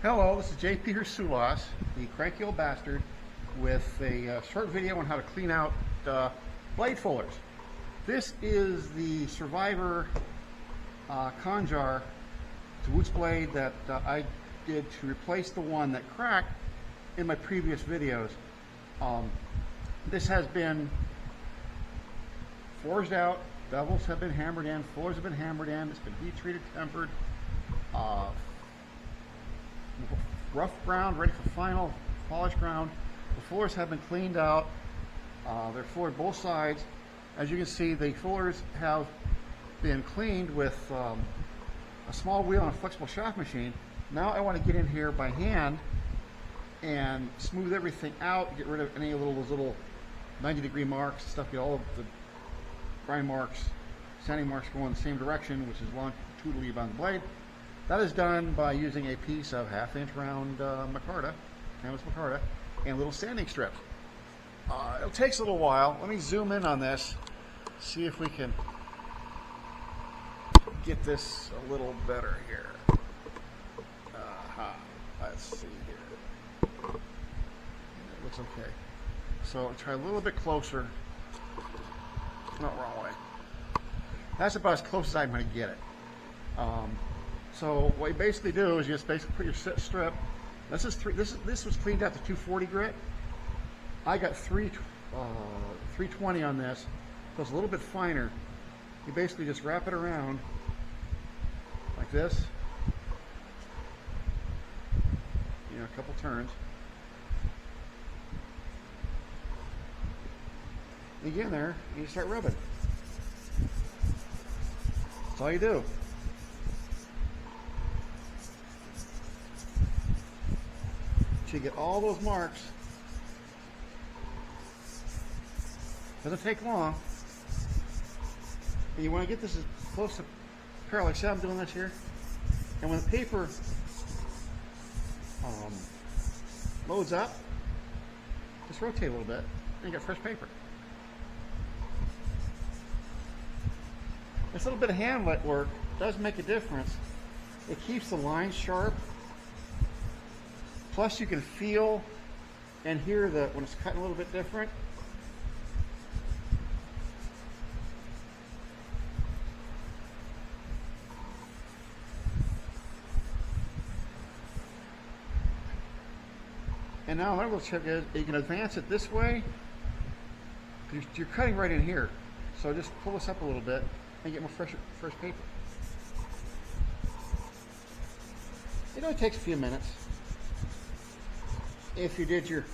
Hello, this is JP Hrisoulas, the Cranky Old Bastard, with a short video on how to clean out blade fullers. This is the Survivor Kandahar blade that I did to replace the one that cracked in my previous videos. This has been forged out, bevels have been hammered in, fullers have been hammered in, it's been heat treated, tempered, rough ground, ready for final polished ground. The fullers have been cleaned out. They're fullered both sides. As you can see, the fullers have been cleaned with a small wheel and a flexible shaft machine. Now I want to get in here by hand and smooth everything out, get rid of any of those little 90-degree marks, stuff, get all of the grind marks, sanding marks going the same direction, which is longitudinally on the blade. That is done by using a piece of 1/2 inch round micarta, canvas micarta, and little sanding strips. It takes a little while. Let me zoom in on this, see if we can get this a little better here. Let's see here. It looks okay. So I'll try a little bit closer. No, wrong way. That's about as close as I'm going to get it. So what you basically do is you just basically put your strip. This was cleaned out to 240 grit. I got 320 on this, so it's a little bit finer. You basically just wrap it around like this. You know, a couple turns. You get in there and you start rubbing. That's all you do. So you get all those marks. Doesn't take long. And you want to get this as close to parallel. See how I'm doing this here? And when the paper loads up, just rotate a little bit, and you get fresh paper. This little bit of hand work does make a difference. It keeps the lines sharp. Plus you can feel and hear when it's cutting a little bit different. And now another little trick is you can advance it this way. You're cutting right in here. So just pull this up a little bit and get more fresh paper. It only takes a few minutes if you did your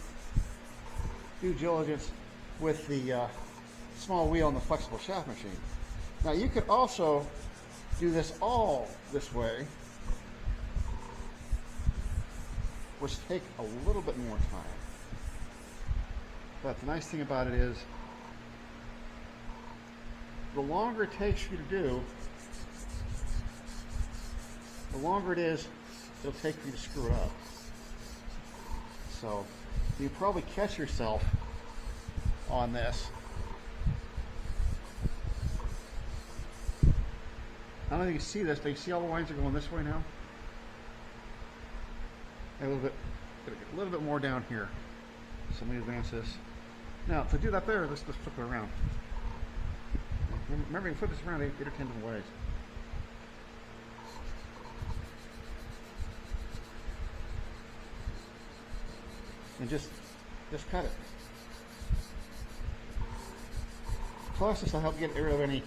due diligence with the small wheel and the flexible shaft machine. Now you could also do this all this way, which take a little bit more time. But the nice thing about it is, the longer it takes for you to do, the longer it is it'll take for you to screw it up. So you probably catch yourself on this. I don't know if you can see this, but you see all the lines are going this way now? A little bit more down here. So let me advance this. Now to do that there, let's just flip it around. Remember, you can flip this around 8 or 10 different ways. And just cut it. Plus, this will help get rid of any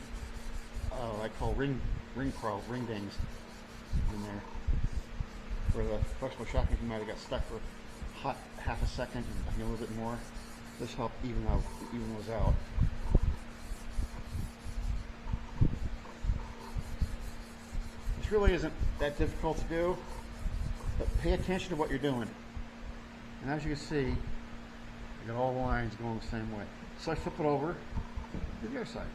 I call ring dings in there, where the flexible shaft machine might have got stuck for hot half a second and a little bit more. This helps even those out. This really isn't that difficult to do, but pay attention to what you're doing. And as you can see, you got all the lines going the same way. So I flip it over to the other side.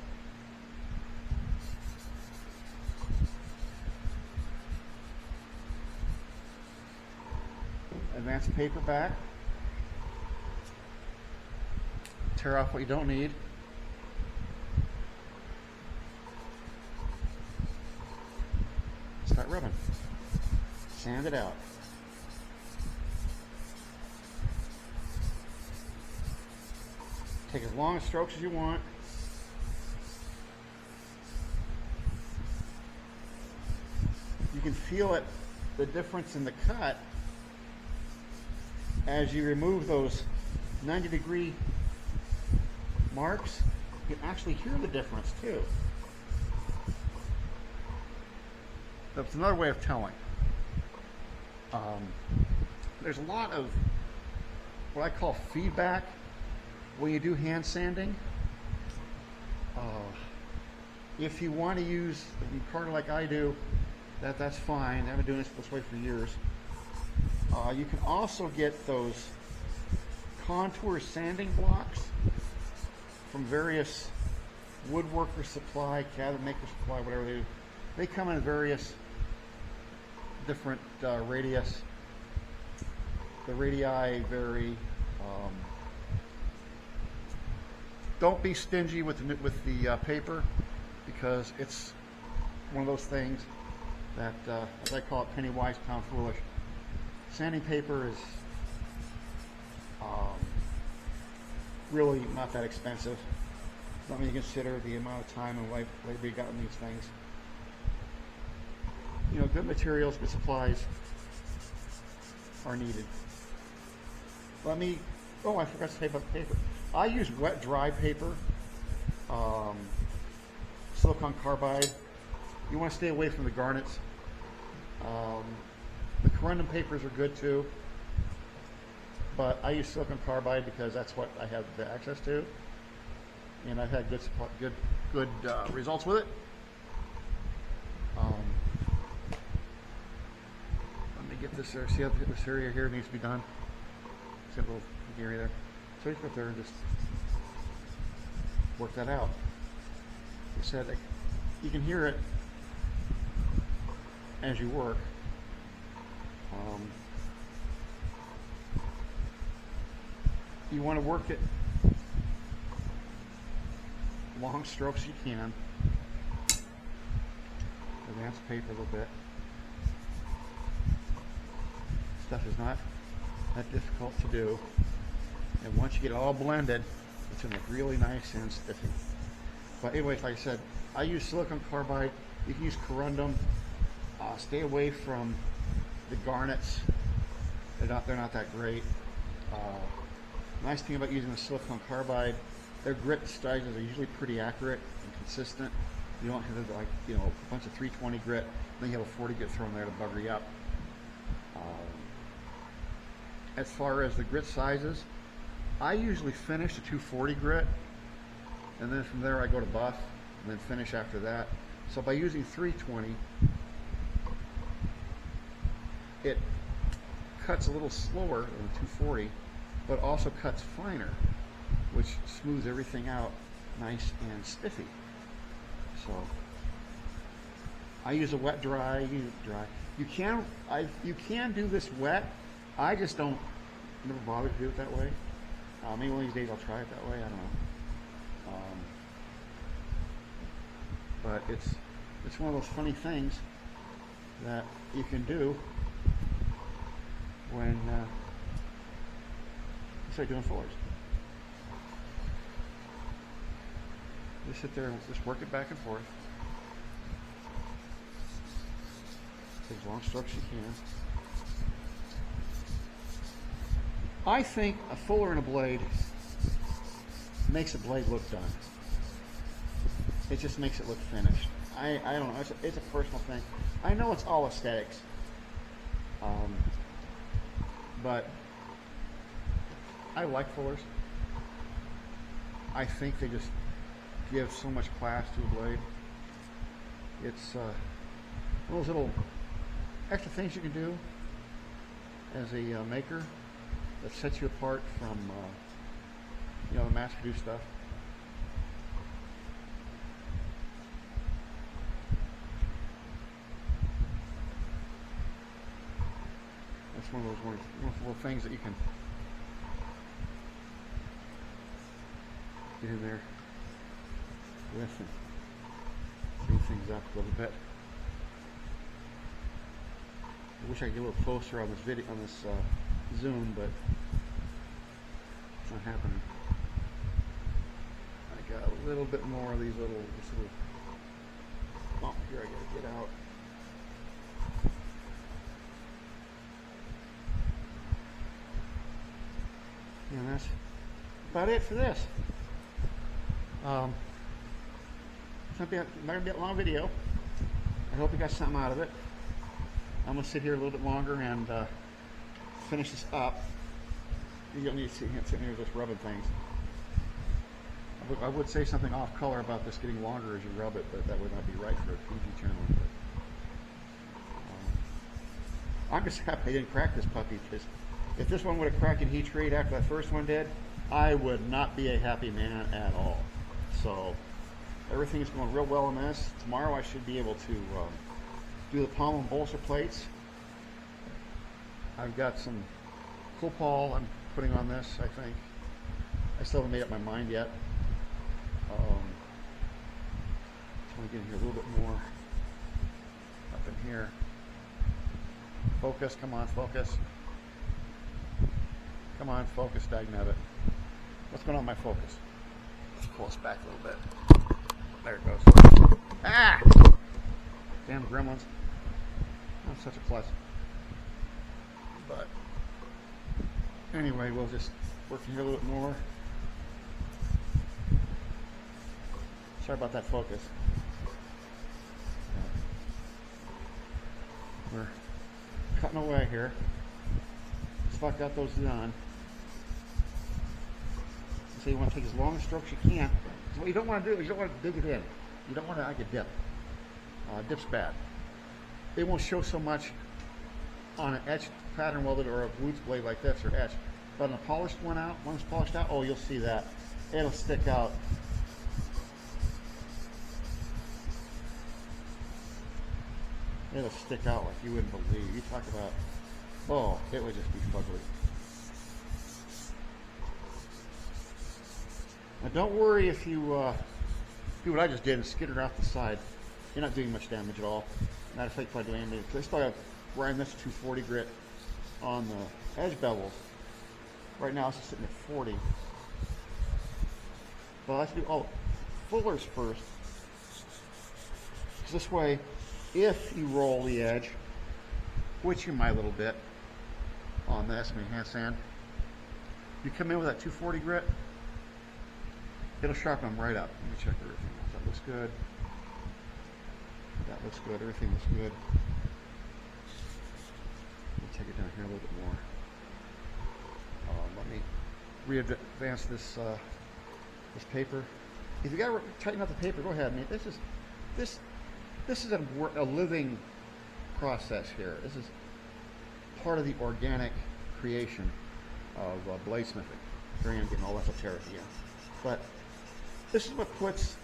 Advance the paper back. Tear off what you don't need. Start rubbing. Sand it out. Take as long strokes as you want. You can feel it, the difference in the cut as you remove those 90-degree marks. You can actually hear the difference too. That's another way of telling. There's a lot of what I call feedback when you do hand sanding. If you want to use the micarta like I do, that's fine. I've been doing this way for years. You can also get those contour sanding blocks from various woodworker supply, cabinet maker supply, whatever they do. They come in various different radius. The radii vary. Don't be stingy with the paper, because it's one of those things that, as I call it, penny wise, pound foolish. Sanding paper is really not that expensive. Let me consider the amount of time and labor you got in these things. You know, good materials, good supplies are needed. Oh, I forgot to say about the paper. I use wet dry paper, silicon carbide. You want to stay away from the garnets. The corundum papers are good too, but I use silicon carbide because that's what I have the access to, and I've had good results with it. Let me get this there. See how this area here needs to be done. See that little area there. So you go up there and just work that out. You said you can hear it as you work. You want to work it long strokes you can. Advance paper a little bit. Stuff is not that difficult to do. And once you get it all blended, it's going to look really nice and spiffy. But anyways, like I said, I use silicon carbide. You can use corundum. Stay away from the garnets. They're not that great. Nice thing about using the silicon carbide, their grit sizes are usually pretty accurate and consistent. You don't have like, you know, a bunch of 320 grit, then you have a 40 grit thrown there to bugger you up. As far as the grit sizes, I usually finish the 240 grit, and then from there I go to buff, and then finish after that. So by using 320, it cuts a little slower than 240, but also cuts finer, which smooths everything out nice and spiffy. So I use a wet dry. You can do this wet. I just don't never bother to do it that way. Maybe one of these days I'll try it that way. I don't know. But it's one of those funny things that you can do when you start doing floors. Just sit there and just work it back and forth. Take as long strokes as you can. I think a fuller and a blade makes a blade look done. It just makes it look finished. I don't know. It's a personal thing. I know it's all aesthetics. But I like fullers. I think they just give so much class to a blade. It's one of those little extra things you can do as a maker that sets you apart from you know, the mass-produced stuff. That's one of those wonderful little things that you can get in there with and speed things up a little bit. I wish I could get a little closer on this video, on this Zoom, but it's not happening. a little bit more of these little, oh, here I gotta get out. And that's about it for this. It's not gonna be a long video. I hope you got something out of it. I'm gonna sit here a little bit longer and finish this up. You don't need to sit here just rubbing things. I would say something off color about this getting longer as you rub it, but that would not be right for a PG channel. But, I'm just happy I didn't crack this puppy, because if this one would have cracked in heat treat after that first one did, I would not be a happy man at all. So everything is going real well on this. Tomorrow I should be able to do the pommel and bolster plates. I've got some copal I'm putting on this, I think. I still haven't made up my mind yet. Just want to get in here a little bit more. Up in here. Focus, come on, focus. Come on, focus, dagnabbit. What's going on with my focus? Let's pull this back a little bit. There it goes. Ah! Damn gremlins. I'm such a klutz. But anyway, we'll just work in here a little bit more. Sorry about that focus. We're cutting away here. So I got those done. So you want to take as long a strokes you can. So what you don't want to do is you don't want to dig it in. You don't want to like a dip. Dip's bad. It won't show so much on an etched pattern welded or a blues blade like this or etched. But on a polished one out, one that's polished out, oh, you'll see that. It'll stick out. It'll stick out like you wouldn't believe. You talk about, oh, it would just be fugly. Now don't worry if you do what I just did and skid it off the side. You're not doing much damage at all. Matter of fact, if I do anything, I still have grind this 240 grit on the edge bevels. Right now it's just sitting at 40. But I like to do all fullers first. Because this way, if you roll the edge, which you might a little bit on this, I mean hand sand, you come in with that 240 grit, it'll sharpen them right up. Let me check everything. That looks good. That looks good. Everything looks good. Let me take it down here a little bit more. Let me re-advance this this paper. If you got to tighten up the paper, go ahead. I mean, this is a living process here. This is part of the organic creation of bladesmithing. Here I am getting all esoteric again. But this is what puts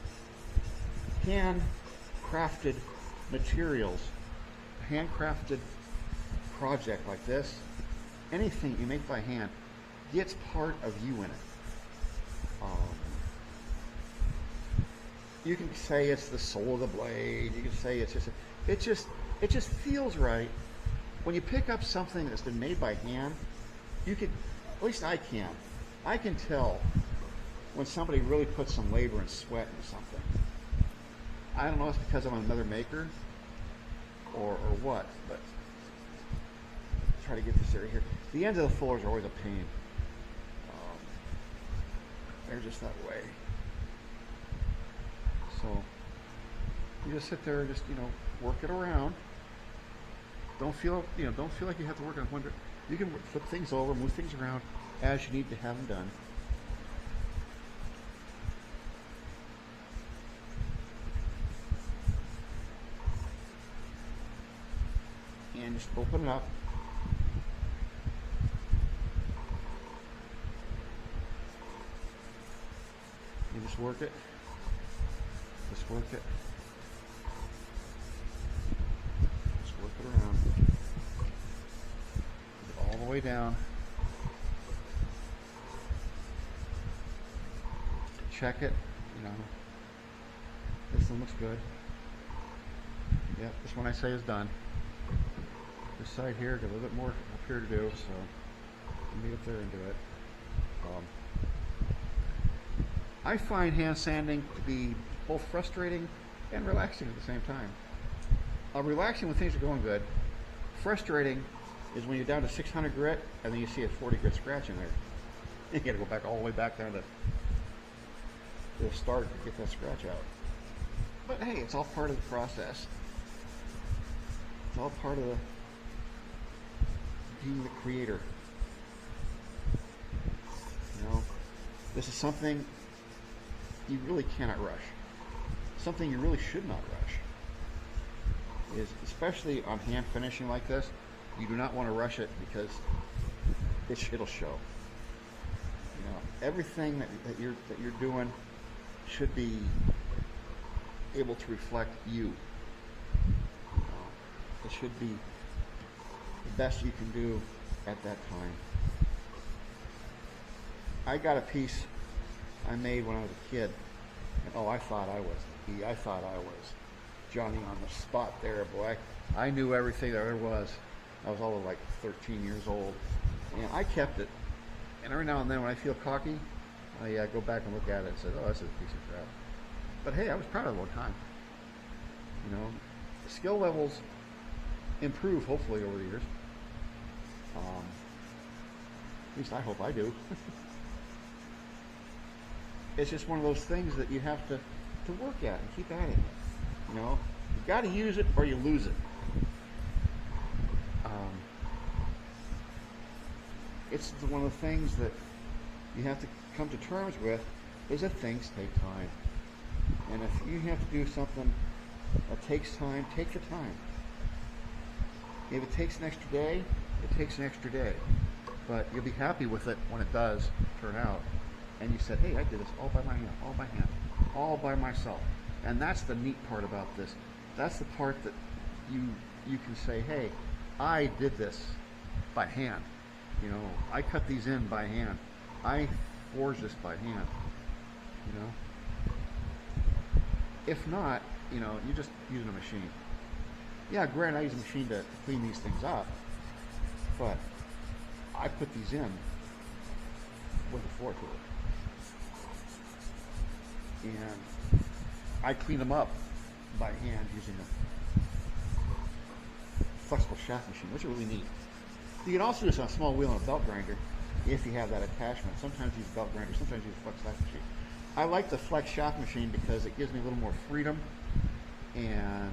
handcrafted materials, a handcrafted project like this, anything you make by hand, gets part of you in it. You can say it's the soul of the blade. You can say it's just, it just feels right. When you pick up something that's been made by hand, you can, at least I can tell when somebody really puts some labor and sweat into something. I don't know if it's because I'm another maker or what, but try to get this area here. The ends of the fullers are always a pain. They're just that way. So you just sit there and just, work it around. Don't feel like you have to work on one. You can flip things over, move things around as you need to have them done. And just open it up. You just work it. Just work it. Just work it around. Get all the way down. Check it. This one looks good. Yep, this one I say is done. This side here, got a little bit more up here to do, so let me get up there and do it. I find hand sanding to be both frustrating and relaxing at the same time. Relaxing when things are going good. Frustrating is when you're down to 600 grit and then you see a 40 grit scratch in there. You gotta go back all the way back down to the start to get that scratch out. But hey, it's all part of the process. It's all part of being the creator. You know, this is something you really cannot rush. Something you really should not rush. Is especially on hand finishing like this, you do not want to rush it because it'll show. You know, everything that you're doing should be able to reflect you. You know, it should be the best you can do at that time. I got a piece I made when I was a kid, and I thought I was Johnny on the spot there, boy. I knew everything there was. I was only like 13 years old, and I kept it. And every now and then when I feel cocky, I go back and look at it and say, oh, that's a piece of crap. But hey, I was proud of it one time. You know, skill levels improve hopefully over the years. At least I hope I do. It's just one of those things that you have to work at and keep at it. You know, you got to use it or you lose it. It's one of the things that you have to come to terms with, is that things take time. And if you have to do something that takes time, take the time. If it takes an extra day, it takes an extra day. But you'll be happy with it when it does turn out. And you said, hey, I did this all by my hand, all by myself. And that's the neat part about this. That's the part that you can say, hey, I did this by hand. You know, I cut these in by hand. I forged this by hand. You know? If not, you know, you're just using a machine. Yeah, granted, I use a machine to clean these things up, but I put these in with a floor tool. And I clean them up by hand using a flexible shaft machine, which is really neat. You can also do this on a small wheel and a belt grinder if you have that attachment. Sometimes use belt grinder, sometimes use flex shaft machine. I like the flex shaft machine because it gives me a little more freedom and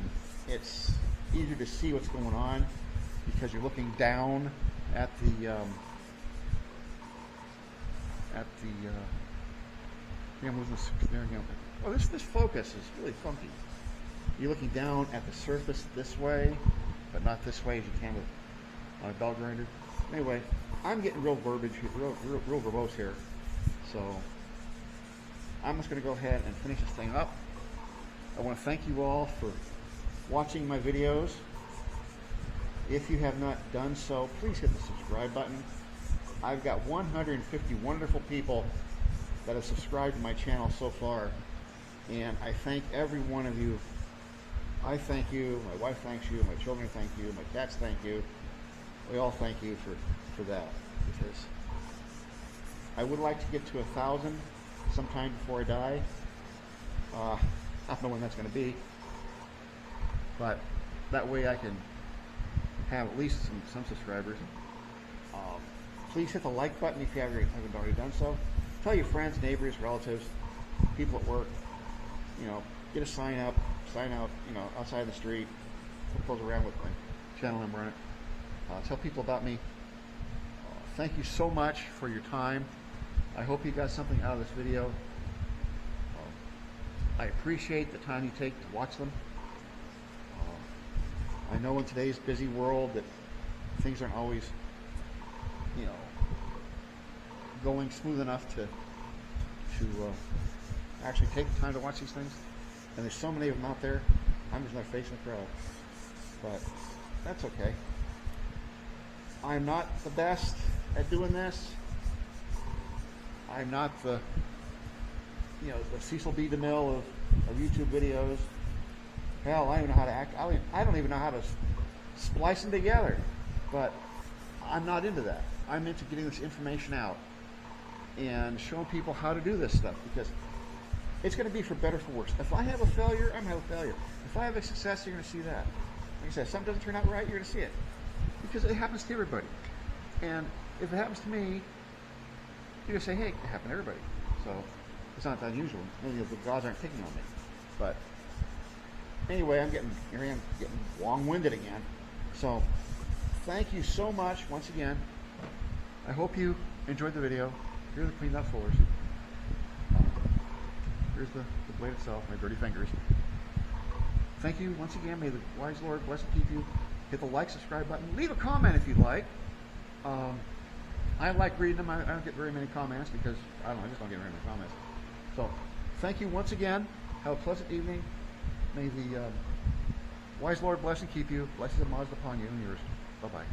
it's easier to see what's going on because you're looking down at the oh, this focus is really funky. You're looking down at the surface this way, but not this way as you can with on a belt grinder. Anyway, I'm getting real verbose here, so I'm just going to go ahead and finish this thing up. I want to thank you all for watching my videos. If you have not done so, please hit the subscribe button. I've got 150 wonderful people that have subscribed to my channel so far, and I thank every one of you. I thank you, my wife thanks you, my children thank you, my cats thank you. We all thank you for that, because I would like to get to 1,000 sometime before I die. I don't know when that's going to be, but that way I can have at least some subscribers. Please hit the like button if you haven't already done so. Tell your friends, neighbors, relatives, people at work. You know, get a sign out. You know, outside the street. Put those around with my channel number on it. Tell people about me. Thank you so much for your time. I hope you got something out of this video. I appreciate the time you take to watch them. I know in today's busy world that things aren't always, you know, going smooth enough to actually take the time to watch these things. And there's so many of them out there. I'm just not facing the crowd. But that's okay. I'm not the best at doing this. I'm not the, you know, the Cecil B. DeMille of YouTube videos. Hell, I don't even know how to act. I don't even know how to splice them together. But I'm not into that. I'm into getting this information out and showing people how to do this stuff, because it's going to be for better, for worse. If I have a failure, I'm going to have a failure. If I have a success, you're going to see that. Like I said, if something doesn't turn out right, you're going to see it. Because it happens to everybody. And if it happens to me, you're going to say, hey, it happened to everybody. So it's not that unusual. Maybe the gods aren't picking on me. But anyway, here I am getting long-winded again. So thank you so much once again. I hope you enjoyed the video. Here's the cleaned up floors. Here's the blade itself, my dirty fingers. Thank you once again. May the wise Lord bless and keep you. Hit the like, subscribe button. Leave a comment if you'd like. I like reading them. I don't get very many comments because, I just don't get very many comments. So, thank you once again. Have a pleasant evening. May the wise Lord bless and keep you. Blessings of Mazda upon you and yours. Bye-bye.